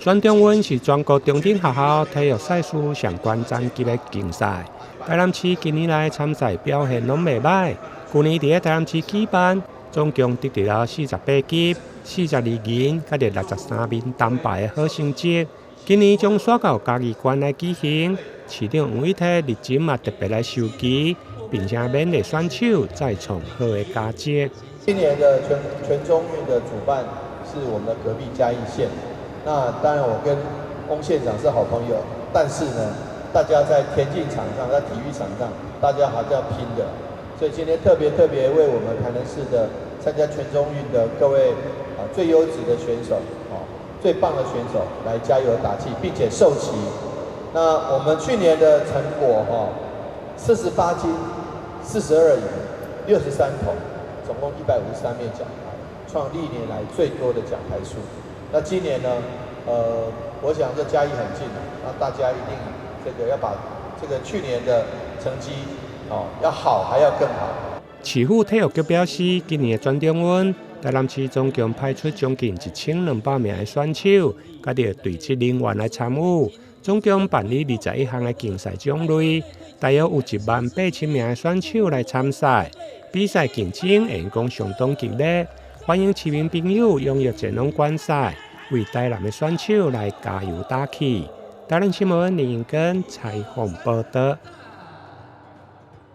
選中運是全國中等學校體育賽事上關戰級的競賽。台南市今年來參賽表現攏袂歹，去年佇台南市舉辦，總共得到了48級、42銀，甲着63面銅牌的好成績。今年將刷到嘉義縣來舉行，市長黃偉綽日前嘛特別來授旗，並且勉勵選手再創好的佳績。今年的全中運的主辦是我們的隔壁嘉義縣。那當然，我跟翁縣長是好朋友，但是呢，大家在田徑場上，在體育場上，大家還是要拼的。所以今天特別為我們台南市的參加全中運的各位最優質的選手最棒的選手來加油打氣，並且授旗。那我們去年的成果48金、42銀、63銅，總共153面獎牌，創歷年來最多的獎牌數。那今年呢，我想這嘉義很近了，那大家一定這個要把這個去年的成績要好，還要更好。市府體育局表示，今年的全中運，台南市總共派出將近1200名的選手，甲着隊職人員來參與，總共辦理21項的競賽種類，大約有18000名的選手來參賽。比賽競爭會講相當激烈。歡迎市民朋友踴躍前往觀賽，為台南的選手來加油打氣。台南新聞林英根採訪報道。